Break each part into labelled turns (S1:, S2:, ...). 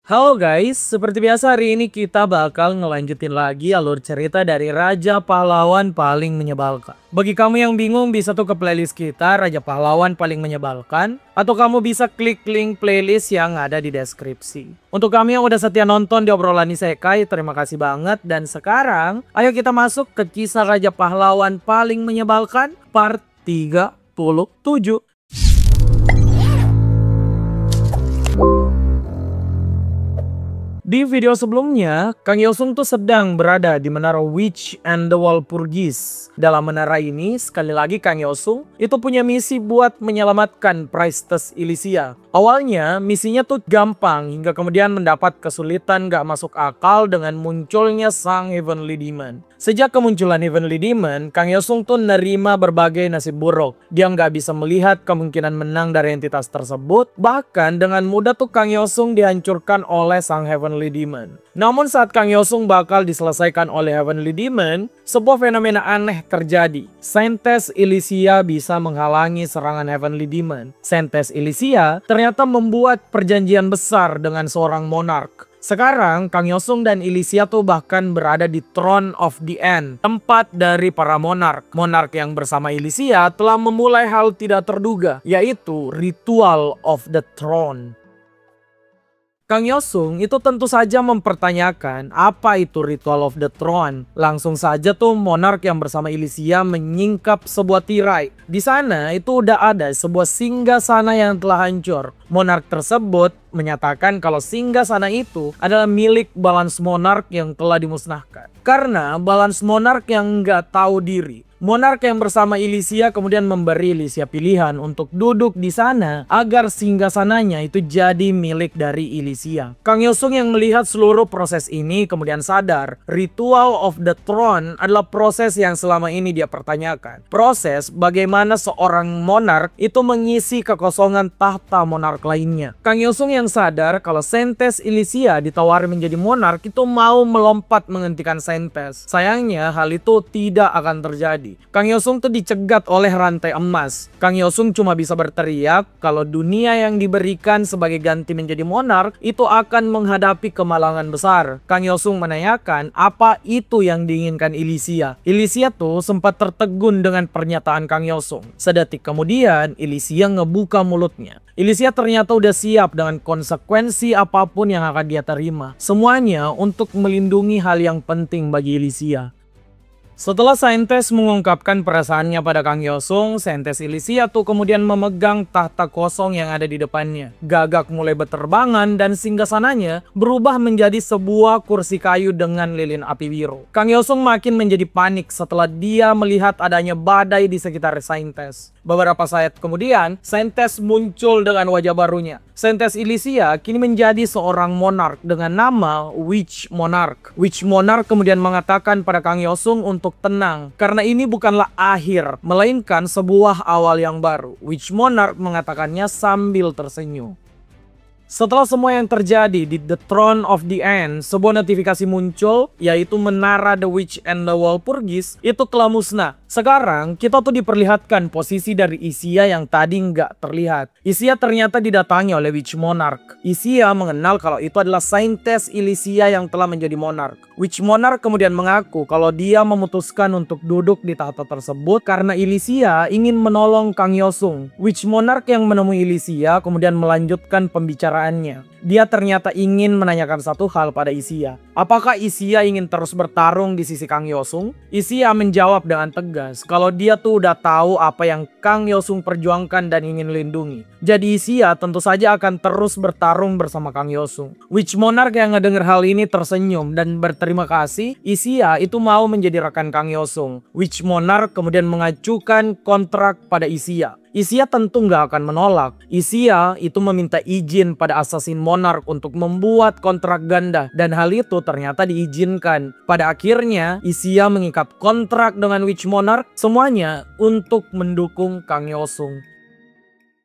S1: Halo guys, seperti biasa hari ini kita bakal ngelanjutin lagi alur cerita dari Raja Pahlawan Paling Menyebalkan. Bagi kamu yang bingung bisa tuh ke playlist kita Raja Pahlawan Paling Menyebalkan, atau kamu bisa klik link playlist yang ada di deskripsi. Untuk kamu yang udah setia nonton di obrolan Isekai, terima kasih banget. Dan sekarang ayo kita masuk ke kisah Raja Pahlawan Paling Menyebalkan part 37. Di video sebelumnya, Kang Yosung tuh sedang berada di Menara Witch and the Walpurgis. Dalam menara ini, sekali lagi Kang Yosung itu punya misi buat menyelamatkan Priestess Elysia. Awalnya, misinya tuh gampang hingga kemudian mendapat kesulitan gak masuk akal dengan munculnya sang Heavenly Demon. Sejak kemunculan Heavenly Demon, Kang Yosung tuh nerima berbagai nasib buruk. Dia nggak bisa melihat kemungkinan menang dari entitas tersebut. Bahkan dengan mudah tuh Kang Yosung dihancurkan oleh sang Heavenly Demon. Namun saat Kang Yosung bakal diselesaikan oleh Heavenly Demon, sebuah fenomena aneh terjadi. Saintess Elysia bisa menghalangi serangan Heavenly Demon. Saintess Elysia ternyata membuat perjanjian besar dengan seorang monark. Sekarang Kang Yosung dan Elysia tuh bahkan berada di Throne of the End, tempat dari para monark. Monark yang bersama Elysia telah memulai hal tidak terduga, yaitu Ritual of the Throne. Kang Yosung itu tentu saja mempertanyakan apa itu Ritual of the Throne. Langsung saja tuh monark yang bersama Elysia menyingkap sebuah tirai. Di sana itu udah ada sebuah singgasana yang telah hancur. Monark tersebut menyatakan kalau singgasana itu adalah milik Balance Monarch yang telah dimusnahkan. Karena Balance Monarch yang nggak tahu diri, monark yang bersama Elysia kemudian memberi Elysia pilihan untuk duduk di sana agar singgasananya itu jadi milik dari Elysia. Kang Yosung yang melihat seluruh proses ini kemudian sadar Ritual of the Throne adalah proses yang selama ini dia pertanyakan. Proses bagaimana seorang monark itu mengisi kekosongan tahta monark lainnya. Kang Yosung yang sadar kalau Saintess Elysia ditawari menjadi monark itu mau melompat menghentikan Saintess. Sayangnya hal itu tidak akan terjadi. Kang Yosung tuh dicegat oleh rantai emas. Kang Yosung cuma bisa berteriak kalau dunia yang diberikan sebagai ganti menjadi monark itu akan menghadapi kemalangan besar. Kang Yosung menanyakan apa itu yang diinginkan Elysia. Elysia tuh sempat tertegun dengan pernyataan Kang Yosung. Sedetik kemudian Elysia ngebuka mulutnya. Elysia ternyata udah siap dengan konsekuensi apapun yang akan dia terima. Semuanya untuk melindungi hal yang penting bagi Elysia. Setelah Saintess mengungkapkan perasaannya pada Kang Yosung, Saintess Elysia tuh kemudian memegang tahta kosong yang ada di depannya. Gagak mulai berterbangan dan singgasananya berubah menjadi sebuah kursi kayu dengan lilin api biru. Kang Yosung makin menjadi panik setelah dia melihat adanya badai di sekitar Saintess. Beberapa saat kemudian, Saintess muncul dengan wajah barunya. Saintess Elysia kini menjadi seorang monark dengan nama Witch Monarch. Witch Monarch kemudian mengatakan pada Kang Yosung untuk tenang, karena ini bukanlah akhir, melainkan sebuah awal yang baru. Witch Monarch mengatakannya sambil tersenyum. Setelah semua yang terjadi di The Throne of the End, sebuah notifikasi muncul, yaitu menara The Witch and the Walpurgis itu telah musnah. Sekarang kita tuh diperlihatkan posisi dari Elysia yang tadi nggak terlihat. Elysia ternyata didatangi oleh Witch Monarch. Elysia mengenal kalau itu adalah Saintess Elysia yang telah menjadi monark. Witch Monarch kemudian mengaku kalau dia memutuskan untuk duduk di tahta tersebut karena Elysia ingin menolong Kang Yosung. Witch Monarch yang menemui Elysia kemudian melanjutkan pembicaraannya. Dia ternyata ingin menanyakan satu hal pada Elysia. Apakah Elysia ingin terus bertarung di sisi Kang Yosung? Elysia menjawab dengan tegas kalau dia tuh udah tahu apa yang Kang Yosung perjuangkan dan ingin lindungi. Jadi Elysia tentu saja akan terus bertarung bersama Kang Yosung. Witch Monarch yang ngedenger hal ini tersenyum dan berterima kasih. Elysia itu mau menjadi rekan Kang Yosung. Witch Monarch kemudian mengajukan kontrak pada Elysia. Elysia tentu nggak akan menolak. Elysia itu meminta izin pada Assassin Monarch untuk membuat kontrak ganda dan hal itu ternyata diizinkan. Pada akhirnya Elysia mengikat kontrak dengan Witch Monarch semuanya untuk mendukung Kang Yosung.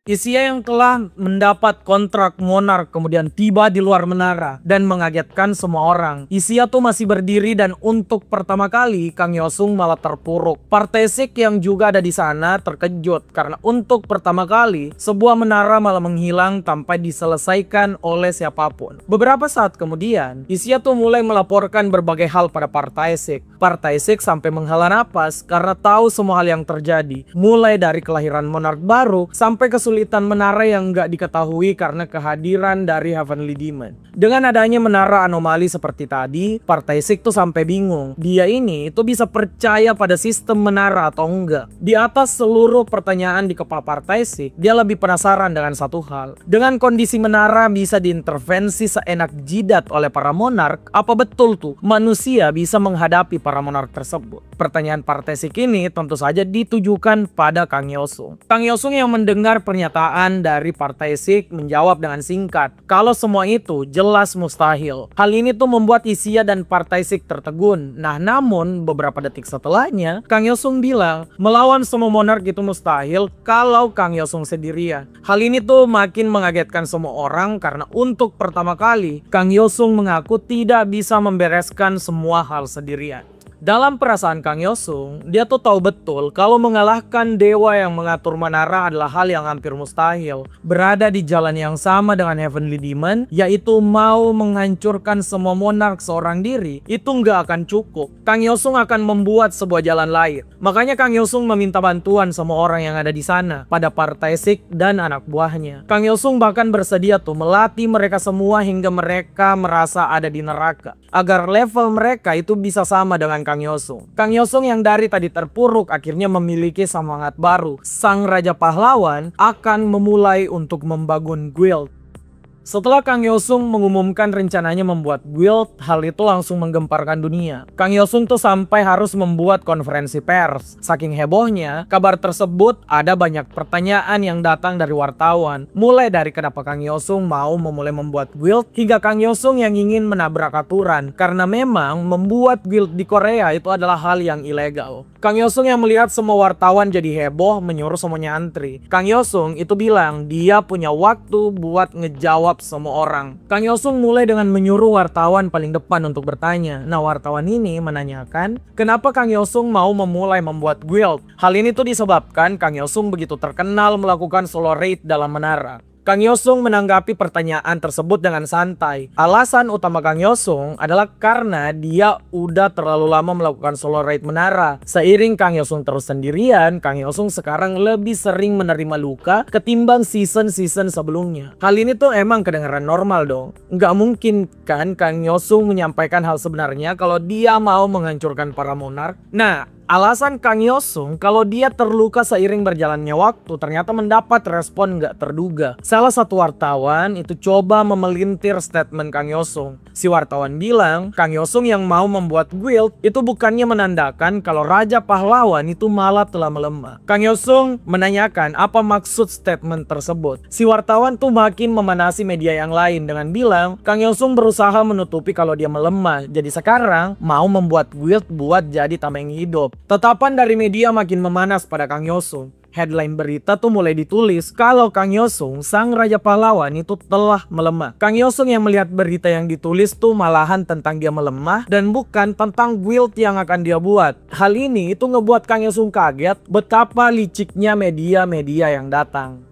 S1: Isia yang telah mendapat kontrak monark kemudian tiba di luar menara dan mengagetkan semua orang. Isia tuh masih berdiri dan untuk pertama kali Kang Yosung malah terpuruk. Partai Sik yang juga ada di sana terkejut karena untuk pertama kali sebuah menara malah menghilang tanpa diselesaikan oleh siapapun. Beberapa saat kemudian Isia tuh mulai melaporkan berbagai hal pada Partai Sik. Partai Sik sampai menghela napas karena tahu semua hal yang terjadi, mulai dari kelahiran monark baru sampai kesulitan menara yang nggak diketahui karena kehadiran dari Heavenly Demon. Dengan adanya menara anomali seperti tadi, Partai Sik tuh sampai bingung. Dia ini tuh bisa percaya pada sistem menara atau enggak. Di atas seluruh pertanyaan di kepala Partai Sik, dia lebih penasaran dengan satu hal. Dengan kondisi menara bisa diintervensi seenak jidat oleh para monark, apa betul tuh manusia bisa menghadapi para monark tersebut? Pertanyaan Partai Sik ini tentu saja ditujukan pada Kang Yosung. Kang Yosung yang mendengar pernyataan dari Partai Sik menjawab dengan singkat, kalau semua itu jelas mustahil. Hal ini tuh membuat Isia dan Partai Sik tertegun. Nah, namun beberapa detik setelahnya, Kang Yosung bilang, melawan semua monark itu mustahil kalau Kang Yosung sendirian. Hal ini tuh makin mengagetkan semua orang karena untuk pertama kali, Kang Yosung mengaku tidak bisa membereskan semua hal sendirian. Dalam perasaan Kang Yosung, dia tuh tahu betul kalau mengalahkan dewa yang mengatur menara adalah hal yang hampir mustahil. Berada di jalan yang sama dengan Heavenly Demon, yaitu mau menghancurkan semua monark seorang diri, itu nggak akan cukup. Kang Yosung akan membuat sebuah jalan lain. Makanya Kang Yosung meminta bantuan semua orang yang ada di sana, pada Partai Sik dan anak buahnya. Kang Yosung bahkan bersedia tuh melatih mereka semua hingga mereka merasa ada di neraka, agar level mereka itu bisa sama dengan Kang Yosung. Kang Yosung yang dari tadi terpuruk akhirnya memiliki semangat baru. Sang Raja Pahlawan akan memulai untuk membangun guild. Setelah Kang Yosung mengumumkan rencananya membuat guild, hal itu langsung menggemparkan dunia. Kang Yosung tuh sampai harus membuat konferensi pers. Saking hebohnya, kabar tersebut ada banyak pertanyaan yang datang dari wartawan. Mulai dari kenapa Kang Yosung mau memulai membuat guild, hingga Kang Yosung yang ingin menabrak aturan. Karena memang membuat guild di Korea itu adalah hal yang ilegal. Kang Yosung yang melihat semua wartawan jadi heboh menyuruh semuanya antri. Kang Yosung itu bilang dia punya waktu buat ngejawab semua orang. Kang Yosung mulai dengan menyuruh wartawan paling depan untuk bertanya. Nah, wartawan ini menanyakan kenapa Kang Yosung mau memulai membuat guild. Hal ini tuh disebabkan Kang Yosung begitu terkenal melakukan solo raid dalam menara. Kang Yosung menanggapi pertanyaan tersebut dengan santai. Alasan utama Kang Yosung adalah karena dia udah terlalu lama melakukan solo raid menara. Seiring Kang Yosung terus sendirian, Kang Yosung sekarang lebih sering menerima luka ketimbang season-season sebelumnya. Hal ini tuh emang kedengaran normal dong. Nggak mungkin kan Kang Yosung menyampaikan hal sebenarnya kalau dia mau menghancurkan para monark. Nah, alasan Kang Yosung kalau dia terluka seiring berjalannya waktu ternyata mendapat respon nggak terduga. Salah satu wartawan itu coba memelintir statement Kang Yosung. Si wartawan bilang Kang Yosung yang mau membuat guild itu bukannya menandakan kalau Raja Pahlawan itu malah telah melemah. Kang Yosung menanyakan apa maksud statement tersebut. Si wartawan tuh makin memanasi media yang lain dengan bilang Kang Yosung berusaha menutupi kalau dia melemah. Jadi sekarang mau membuat guild buat jadi tameng hidup. Tetapan dari media makin memanas pada Kang Yosung. Headline berita tuh mulai ditulis kalau Kang Yosung, sang Raja Pahlawan itu telah melemah. Kang Yosung yang melihat berita yang ditulis tuh malahan tentang dia melemah dan bukan tentang guild yang akan dia buat. Hal ini itu ngebuat Kang Yosung kaget betapa liciknya media-media yang datang.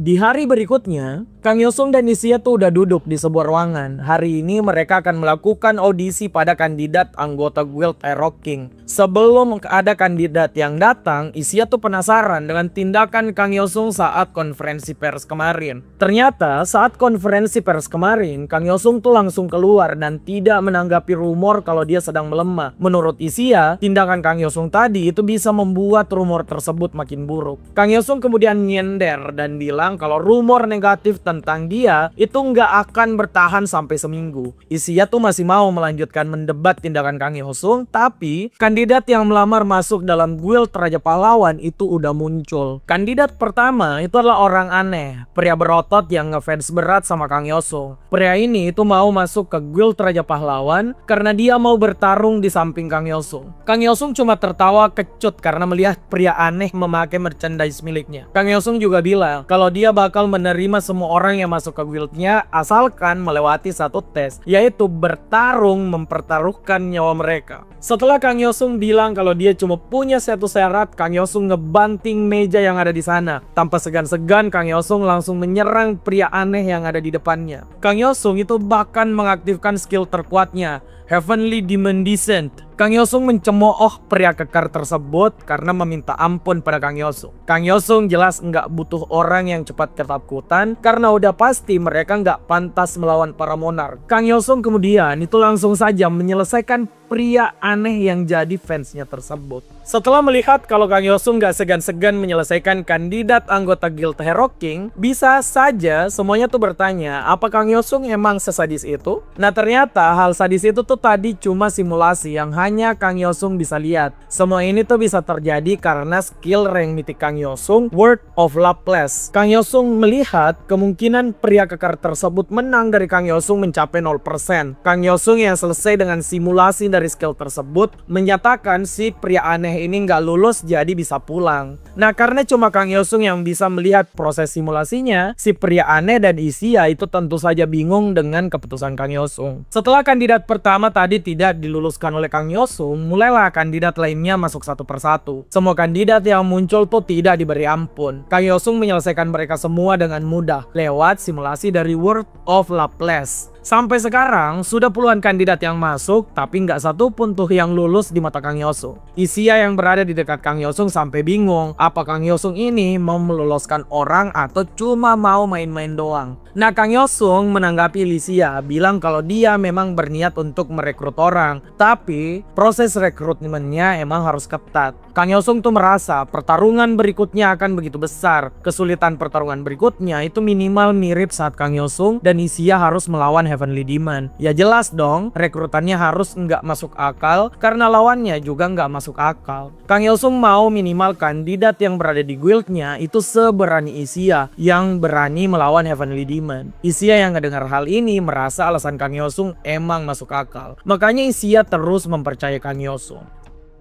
S1: Di hari berikutnya, Kang Yosung dan Isia tuh udah duduk di sebuah ruangan. Hari ini mereka akan melakukan audisi pada kandidat anggota guild Aero King. Sebelum ada kandidat yang datang, Isia tuh penasaran dengan tindakan Kang Yosung saat konferensi pers kemarin. Ternyata saat konferensi pers kemarin, Kang Yosung tuh langsung keluar dan tidak menanggapi rumor kalau dia sedang melemah. Menurut Isia, tindakan Kang Yosung tadi itu bisa membuat rumor tersebut makin buruk. Kang Yosung kemudian nyender dan bilang kalau rumor negatif tentang dia itu nggak akan bertahan sampai seminggu. Isia tuh masih mau melanjutkan mendebat tindakan Kang Hyosung, tapi kandidat yang melamar masuk dalam guild Raja Pahlawan itu udah muncul. Kandidat pertama itu adalah orang aneh, pria berotot yang ngefans berat sama Kang Hyosung. Pria ini itu mau masuk ke guild Raja Pahlawan karena dia mau bertarung di samping Kang Hyosung. Kang Hyosung cuma tertawa kecut karena melihat pria aneh memakai merchandise miliknya. Kang Hyosung juga bilang kalau dia bakal menerima semua orang yang masuk ke guildnya asalkan melewati satu tes, yaitu bertarung mempertaruhkan nyawa mereka. Setelah Kang Hyosung bilang kalau dia cuma punya satu syarat, Kang Hyosung ngebanting meja yang ada di sana. Tanpa segan-segan Kang Hyosung langsung menyerang pria aneh yang ada di depannya. Kang Hyosung itu bahkan mengaktifkan skill terkuatnya, Heavenly Demon Descent. Kang Hyosung mencemooh pria kekar tersebut karena meminta ampun pada Kang Hyosung. Kang Hyosung jelas nggak butuh orang yang cepat ketakutan karena udah pasti mereka nggak pantas melawan para monark. Kang Hyosung kemudian itu langsung saja menyelesaikan pria aneh yang jadi fansnya tersebut. Setelah melihat kalau Kang Hyosung nggak segan-segan menyelesaikan kandidat anggota Guild Hero King, bisa saja semuanya tuh bertanya, apa Kang Hyosung emang sesadis itu? Nah ternyata hal sadis itu tuh tadi cuma simulasi yang hanya Kang Hyosung bisa lihat. Semua ini tuh bisa terjadi karena skill rank mitik Kang Hyosung, Word of Laplace. Kang Hyosung melihat kemungkinan pria kekar tersebut menang dari Kang Hyosung mencapai 0%. Kang Hyosung yang selesai dengan simulasi dari skill tersebut menyatakan si pria aneh ini nggak lulus jadi bisa pulang. Nah karena cuma Kang Hyosung yang bisa melihat proses simulasinya, si pria aneh dan Isia itu tentu saja bingung dengan keputusan Kang Hyosung. Setelah kandidat pertama tadi tidak diluluskan oleh Kang Hyosung, mulailah kandidat lainnya masuk satu persatu. Semua kandidat yang muncul tuh tidak diberi ampun. Kang Hyosung menyelesaikan mereka semua dengan mudah lewat simulasi dari Word of Laplace. Sampai sekarang sudah puluhan kandidat yang masuk, tapi nggak satu pun tuh yang lulus di mata Kang Hyosung. Isia yang berada di dekat Kang Hyosung sampai bingung, apa Kang Hyosung ini mau meloloskan orang atau cuma mau main-main doang. Nah Kang Hyosung menanggapi Isia bilang kalau dia memang berniat untuk merekrut orang, tapi proses rekrutmennya emang harus ketat. Kang Hyosung tuh merasa pertarungan berikutnya akan begitu besar. Kesulitan pertarungan berikutnya itu minimal mirip saat Kang Hyosung dan Isia harus melawan Heavenly Demon. Ya jelas dong, rekrutannya harus nggak masuk akal karena lawannya juga nggak masuk akal. Kang Hyosung mau minimal kandidat yang berada di guildnya itu seberani Isia yang berani melawan Heavenly Demon. Isia yang ngedengar hal ini merasa alasan Kang Hyosung emang masuk akal. Makanya Isia terus mempercayai Kang Hyosung.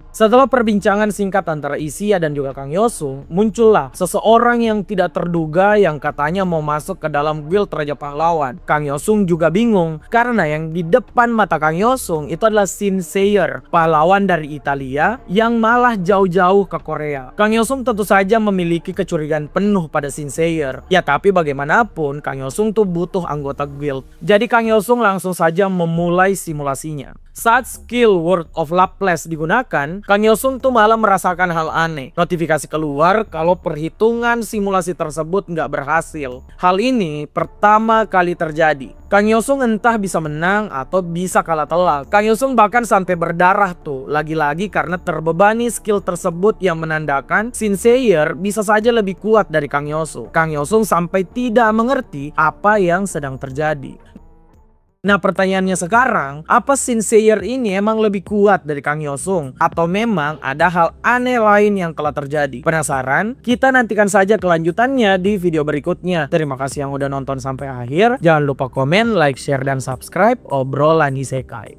S1: Setelah perbincangan singkat antara Isia dan juga Kang Hyosung, muncullah seseorang yang tidak terduga yang katanya mau masuk ke dalam guild Raja Pahlawan. Kang Hyosung juga bingung karena yang di depan mata Kang Hyosung itu adalah Shinseer, pahlawan dari Italia yang malah jauh-jauh ke Korea. Kang Hyosung tentu saja memiliki kecurigaan penuh pada Shinseer. Ya tapi bagaimanapun Kang Hyosung tuh butuh anggota guild. Jadi Kang Hyosung langsung saja memulai simulasinya. Saat skill Word of Laplace digunakan, Kang Hyosung tuh malah merasakan hal aneh. Notifikasi keluar kalau perhitungan simulasi tersebut nggak berhasil. Hal ini pertama kali terjadi. Kang Hyosung entah bisa menang atau bisa kalah telak. Kang Hyosung bahkan sampai berdarah tuh. Lagi-lagi karena terbebani skill tersebut yang menandakan Shinseer bisa saja lebih kuat dari Kang Hyosung. Kang Hyosung sampai tidak mengerti apa yang sedang terjadi. Nah pertanyaannya sekarang, apa Shinseer ini emang lebih kuat dari Kang Hyosung? Atau memang ada hal aneh lain yang telah terjadi? Penasaran? Kita nantikan saja kelanjutannya di video berikutnya. Terima kasih yang udah nonton sampai akhir. Jangan lupa komen, like, share, dan subscribe obrolan isekai.